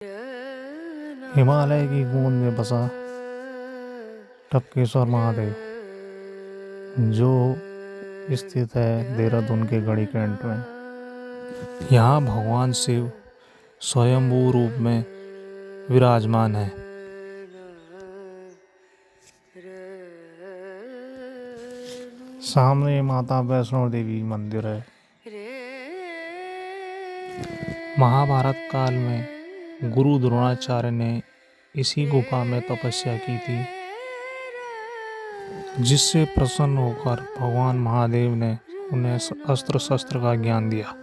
हिमालय की गूंज में बसा टपकेश्वर महादेव, जो स्थित है देहरादून के गढ़ी कैंट में। यहाँ भगवान शिव स्वयंभू रूप में विराजमान है। सामने माता वैष्णो देवी मंदिर है। महाभारत काल में गुरु द्रोणाचार्य ने इसी गुफा में तपस्या की थी, जिससे प्रसन्न होकर भगवान महादेव ने उन्हें अस्त्र शस्त्र का ज्ञान दिया।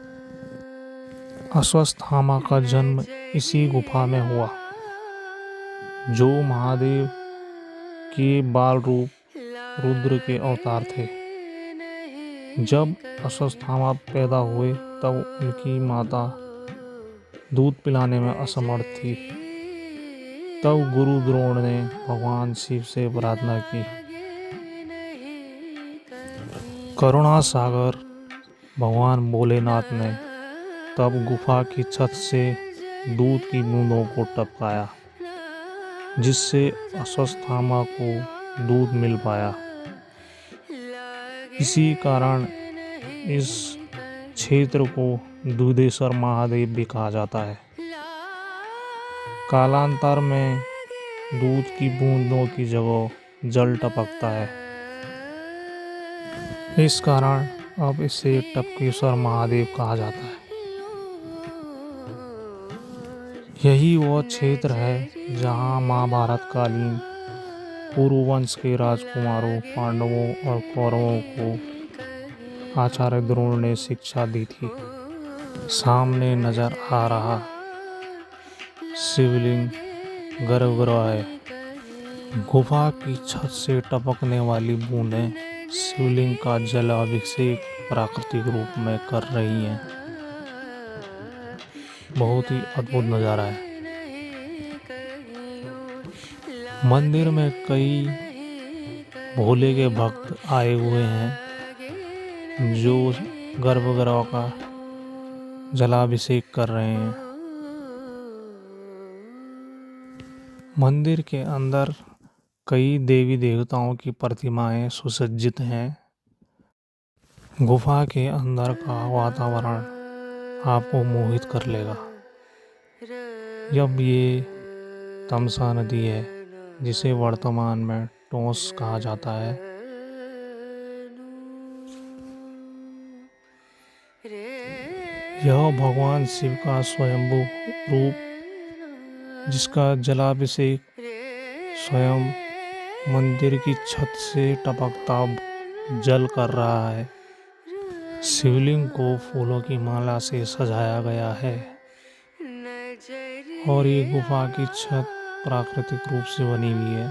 अश्वत्थामा का जन्म इसी गुफा में हुआ, जो महादेव के बाल रूप रुद्र के अवतार थे। जब अश्वत्थामा पैदा हुए तब उनकी माता दूध पिलाने में असमर्थ थी। तब गुरु द्रोण ने भगवान शिव से प्रार्थना की। करुणा सागर भगवान भोलेनाथ ने तब गुफा की छत से दूध की बूंदों को टपकाया, जिससे अश्वत्थामा को दूध मिल पाया। इसी कारण इस क्षेत्र को दूधेश्वर महादेव भी कहा जाता है। कालांतर में दूध की बूंदों की जगह जल टपकता है। इस कारण अब इसे टपकेश्वर महादेव कहा जाता है। यही वह क्षेत्र है जहाँ महाभारत कालीन कुरुवंश के राजकुमारों, पांडवों और कौरवों को आचार्य द्रोण ने शिक्षा दी थी। सामने नजर आ रहा शिवलिंग गर्भगृह है। गुफा की छत से टपकने वाली बूंदें शिवलिंग का जलाभिषेक प्राकृतिक रूप में कर रही हैं। बहुत ही अद्भुत नज़ारा है। मंदिर में कई भोले के भक्त आए हुए हैं, जो गर्भगृह का जलाभिषेक कर रहे हैं। मंदिर के अंदर कई देवी देवताओं की प्रतिमाएं सुसज्जित हैं। गुफा के अंदर का वातावरण आपको मोहित कर लेगा। अब ये तमसा नदी है, जिसे वर्तमान में टोंस कहा जाता है। यह भगवान शिव का स्वयंभू रूप, जिसका जलाभिषेक स्वयं मंदिर की छत से टपकता जल कर रहा है। शिवलिंग को फूलों की माला से सजाया गया है और ये गुफा की छत प्राकृतिक रूप से बनी हुई है।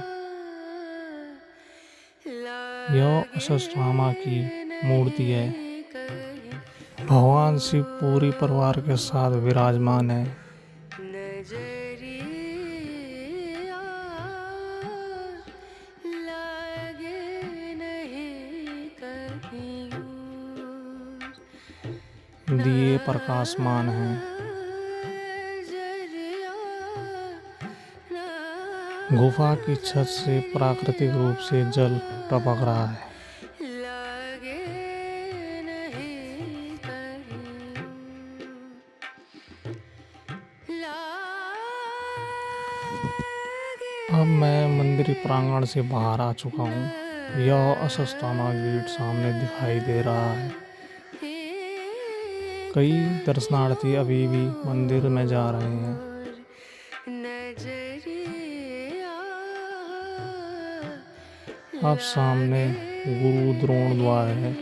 यह अश्वत्थामा की मूर्ति है। भगवान शिव पूरी परिवार के साथ विराजमान है। दिए प्रकाशमान हैं। गुफा की छत से प्राकृतिक रूप से जल टपक रहा है। अब मैं मंदिर प्रांगण से बाहर आ चुका हूँ। यह अश्वत्थामा गेट सामने दिखाई दे रहा है। कई दर्शनार्थी अभी भी मंदिर में जा रहे हैं। अब सामने गुरु द्रोण द्वार है।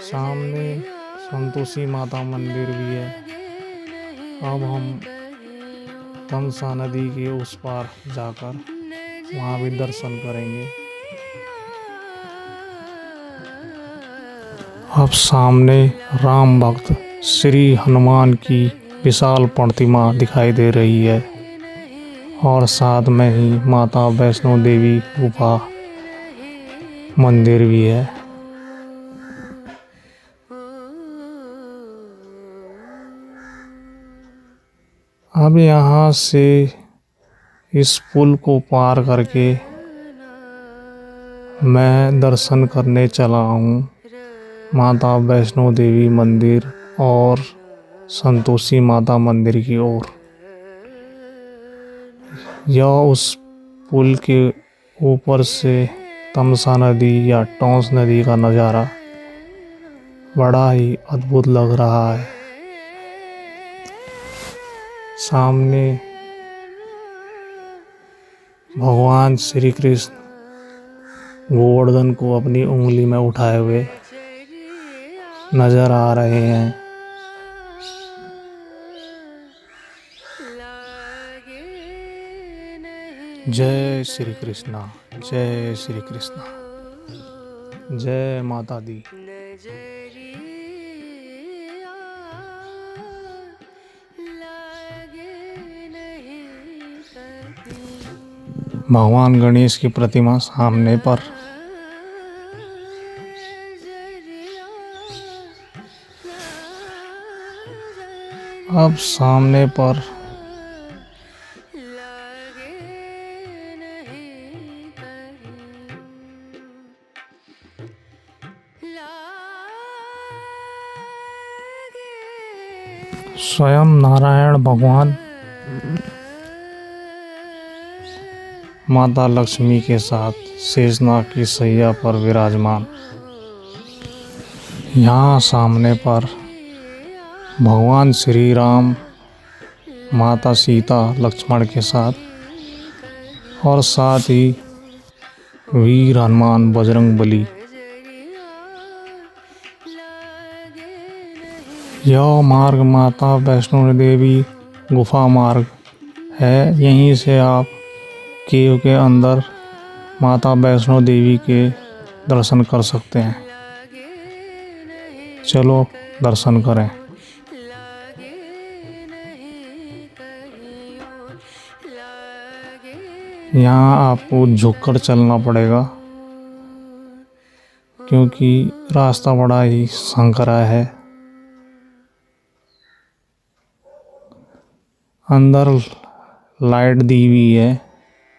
सामने संतोषी माता मंदिर भी है। अब हम तमसा नदी के उस पार जाकर वहाँ भी दर्शन करेंगे। अब सामने राम भक्त श्री हनुमान की विशाल प्रतिमा दिखाई दे रही है और साथ में ही माता वैष्णो देवी गुफा मंदिर भी है। अब यहाँ से इस पुल को पार करके मैं दर्शन करने चला हूँ माता वैष्णो देवी मंदिर और संतोषी माता मंदिर की ओर। यह उस पुल के ऊपर से तमसा नदी या टॉन्स नदी का नज़ारा बड़ा ही अद्भुत लग रहा है। सामने भगवान श्री कृष्ण गोवर्धन को अपनी उंगली में उठाए हुए नजर आ रहे हैं। जय श्री कृष्णा, जय श्री कृष्णा, जय माता दी। भगवान गणेश की प्रतिमा सामने पर। अब सामने पर स्वयं नारायण भगवान माता लक्ष्मी के साथ शेषनाग की सैया पर विराजमान। यहाँ सामने पर भगवान श्री राम माता सीता लक्ष्मण के साथ और साथ ही वीर हनुमान बजरंगबली। यह मार्ग माता वैष्णो देवी गुफा मार्ग है। यहीं से आप केव के अंदर माता वैष्णो देवी के दर्शन कर सकते हैं। चलो दर्शन करें। यहाँ आपको झुककर चलना पड़ेगा क्योंकि रास्ता बड़ा ही संकरा है। अंदर लाइट दी हुई है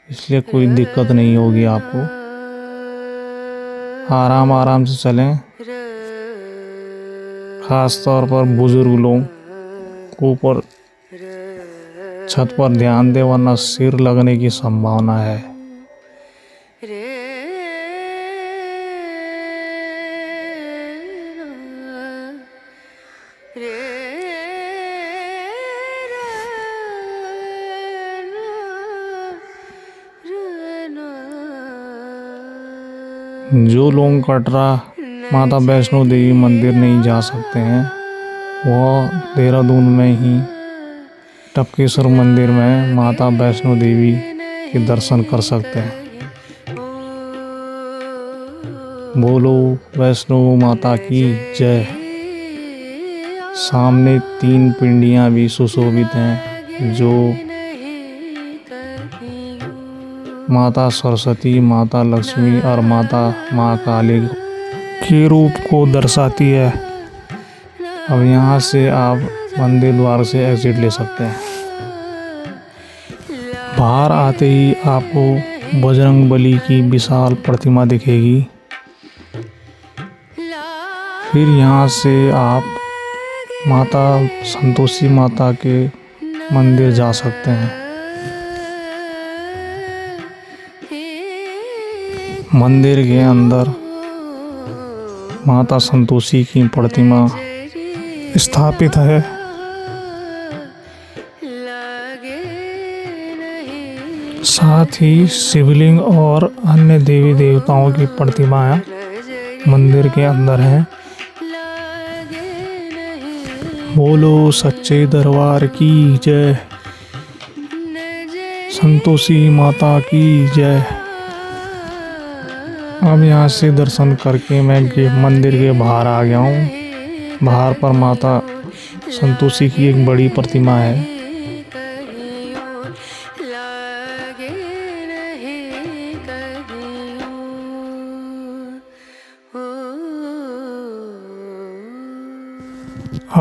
इसलिए कोई दिक्कत नहीं होगी आपको। आराम आराम से चलें। खास तौर पर बुजुर्ग लोग ऊपर छत पर ध्यान दें वरना सिर लगने की संभावना है। जो लोग कटरा माता वैष्णो देवी मंदिर नहीं जा सकते हैं वह देहरादून में ही टपकेश्वर मंदिर में माता वैष्णो देवी के दर्शन कर सकते हैं। बोलो वैष्णो माता की जय। सामने 3 पिंडियां भी सुशोभित हैं जो माता सरस्वती, माता लक्ष्मी और माता माँ काली के रूप को दर्शाती है। अब यहाँ से आप मंदिर द्वार से एग्जिट ले सकते हैं। बाहर आते ही आपको बजरंगबली की विशाल प्रतिमा दिखेगी। फिर यहाँ से आप माता संतोषी माता के मंदिर जा सकते हैं। मंदिर के अंदर माता संतोषी की प्रतिमा स्थापित है। साथ ही शिवलिंग और अन्य देवी देवताओं की प्रतिमाएं मंदिर के अंदर हैं। बोलो सच्चे दरबार की जय। संतोषी माता की जय। अब यहाँ से दर्शन करके मैं मंदिर के बाहर आ गया हूँ। बाहर पर माता संतोषी की एक बड़ी प्रतिमा है।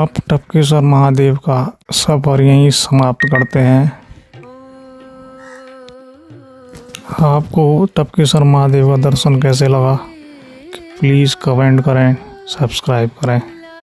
आप टपकेश्वर महादेव का सफर यहीं समाप्त करते हैं। आपको टपकेश्वर महादेव का दर्शन कैसे लगा प्लीज़ कमेंट करें, सब्सक्राइब करें।